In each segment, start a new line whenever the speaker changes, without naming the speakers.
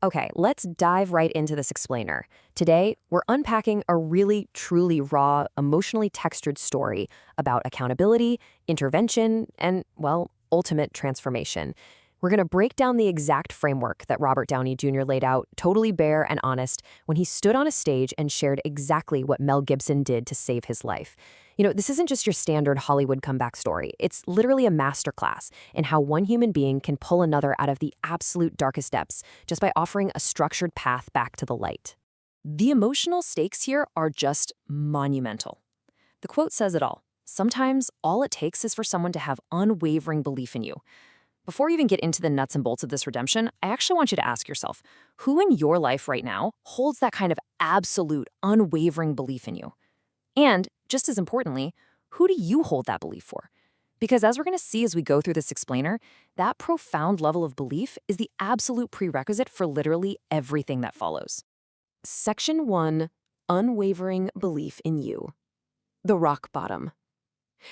Okay, let's dive right into this explainer. Today, we're unpacking a really, truly raw, emotionally textured story about accountability, intervention, and, well, ultimate transformation. We're going to break down the exact framework that Robert Downey Jr. laid out, totally bare and honest, when he stood on a stage and shared exactly what Mel Gibson did to save his life. This isn't just your standard Hollywood comeback story. It's literally a masterclass in how one human being can pull another out of the absolute darkest depths just by offering a structured path back to the light. The emotional stakes here are just monumental. The quote says it all. Sometimes all it takes is for someone to have unwavering belief in you. Before we even get into the nuts and bolts of this redemption, I actually want you to ask yourself, who in your life right now holds that kind of absolute, unwavering belief in you? And, just as importantly, who do you hold that belief for? Because as we're going to see as we go through this explainer, that profound level of belief is the absolute prerequisite for literally everything that follows. Section 1. Unwavering belief in you. The rock bottom.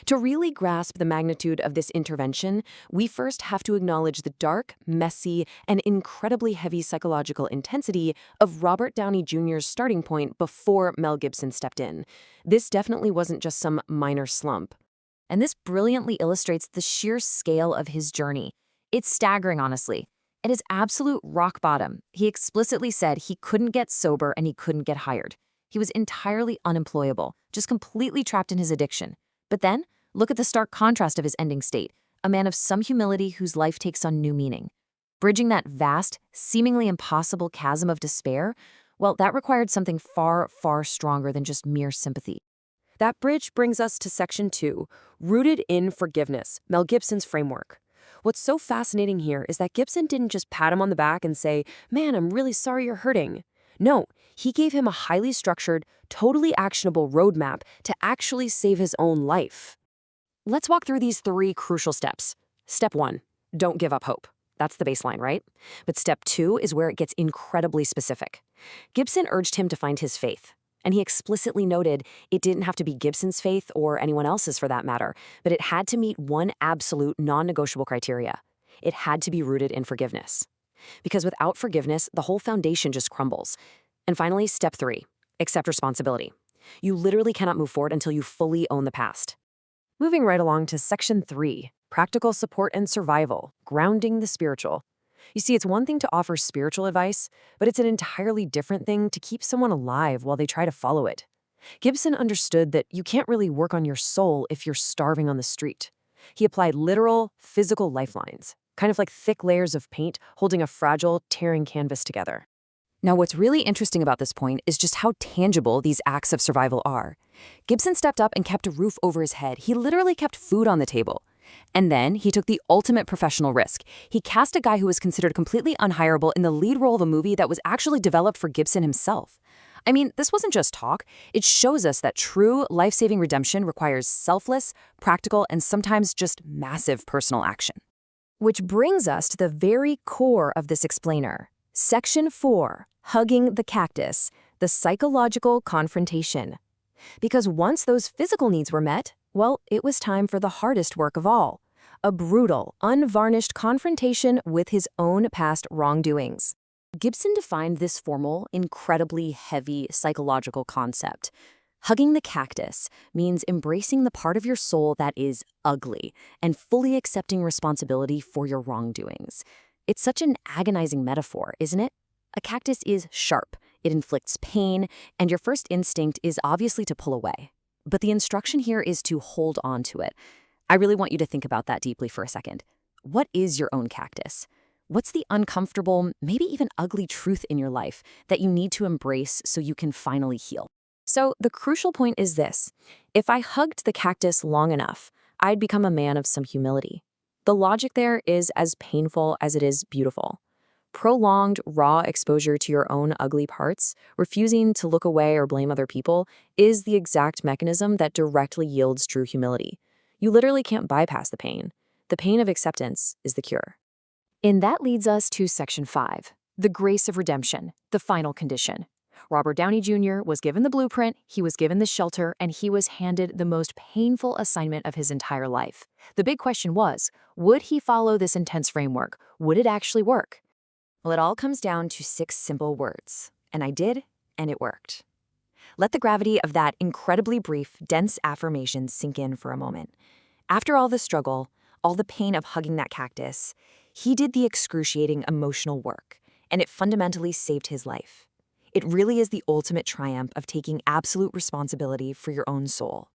To really grasp the magnitude of this intervention, we first have to acknowledge the dark, messy, and incredibly heavy psychological intensity of Robert Downey Jr.'s starting point before Mel Gibson stepped in. This definitely wasn't just some minor slump. And this brilliantly illustrates the sheer scale of his journey. It's staggering, honestly. At his absolute rock bottom, he explicitly said he couldn't get sober and he couldn't get hired. He was entirely unemployable, just completely trapped in his addiction. But then, look at the stark contrast of his ending state, a man of some humility whose life takes on new meaning. Bridging that vast, seemingly impossible chasm of despair, well, that required something far, far stronger than just mere sympathy. That bridge brings us to Section 2, Rooted in Forgiveness, Mel Gibson's framework. What's so fascinating here is that Gibson didn't just pat him on the back and say, "Man, I'm really sorry you're hurting." No, he gave him a highly structured, totally actionable roadmap to actually save his own life. Let's walk through these 3 crucial steps. Step 1, don't give up hope. That's the baseline, right? But step 2 is where it gets incredibly specific. Gibson urged him to find his faith, and he explicitly noted it didn't have to be Gibson's faith or anyone else's for that matter, but it had to meet one absolute non-negotiable criteria. It had to be rooted in forgiveness. Because without forgiveness, the whole foundation just crumbles. And finally, step 3, accept responsibility. You literally cannot move forward until you fully own the past. Moving right along to Section 3, practical support and survival, grounding the spiritual. You see, it's one thing to offer spiritual advice, but it's an entirely different thing to keep someone alive while they try to follow it. Gibson understood that you can't really work on your soul if you're starving on the street. He applied literal, physical lifelines, kind of like thick layers of paint holding a fragile, tearing canvas together. Now, what's really interesting about this point is just how tangible these acts of survival are. Gibson stepped up and kept a roof over his head. He literally kept food on the table. And then he took the ultimate professional risk. He cast a guy who was considered completely unhireable in the lead role of a movie that was actually developed for Gibson himself. I mean, this wasn't just talk. It shows us that true life-saving redemption requires selfless, practical, and sometimes just massive personal action. Which brings us to the very core of this explainer. Section 4, Hugging the Cactus, the psychological confrontation. Because once those physical needs were met, well, it was time for the hardest work of all, a brutal, unvarnished confrontation with his own past wrongdoings. Gibson defined this formal, incredibly heavy psychological concept. Hugging the cactus means embracing the part of your soul that is ugly and fully accepting responsibility for your wrongdoings. It's such an agonizing metaphor, isn't it? A cactus is sharp, it inflicts pain, and your first instinct is obviously to pull away. But the instruction here is to hold on to it. I really want you to think about that deeply for a second. What is your own cactus? What's the uncomfortable, maybe even ugly truth in your life that you need to embrace so you can finally heal? So the crucial point is this. If I hugged the cactus long enough, I'd become a man of some humility. The logic there is as painful as it is beautiful. Prolonged, raw exposure to your own ugly parts, refusing to look away or blame other people, is the exact mechanism that directly yields true humility. You literally can't bypass the pain. The pain of acceptance is the cure. And that leads us to Section 5, the grace of redemption, the final condition. Robert Downey Jr. was given the blueprint, he was given the shelter, and he was handed the most painful assignment of his entire life. The big question was, would he follow this intense framework? Would it actually work? Well, it all comes down to 6 simple words. And I did, and it worked. Let the gravity of that incredibly brief, dense affirmation sink in for a moment. After all the struggle, all the pain of hugging that cactus, he did the excruciating emotional work, and it fundamentally saved his life. It really is the ultimate triumph of taking absolute responsibility for your own soul.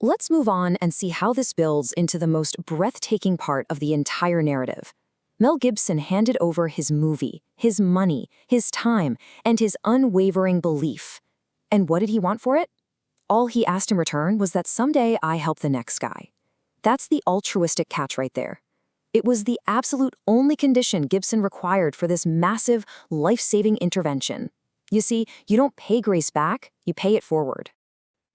Let's move on and see how this builds into the most breathtaking part of the entire narrative. Mel Gibson handed over his movie, his money, his time, and his unwavering belief. And what did he want for it? All he asked in return was that someday I help the next guy. That's the altruistic catch right there. It was the absolute only condition Gibson required for this massive, life-saving intervention. You see, you don't pay grace back, you pay it forward.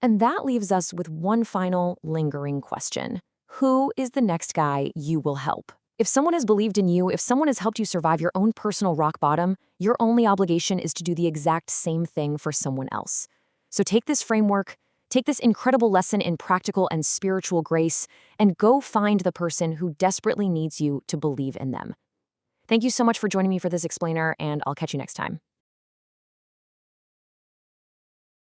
And that leaves us with one final, lingering question. Who is the next guy you will help? If someone has believed in you, if someone has helped you survive your own personal rock bottom, your only obligation is to do the exact same thing for someone else. So take this framework, take this incredible lesson in practical and spiritual grace, and go find the person who desperately needs you to believe in them. Thank you so much for joining me for this explainer, and I'll catch you next time.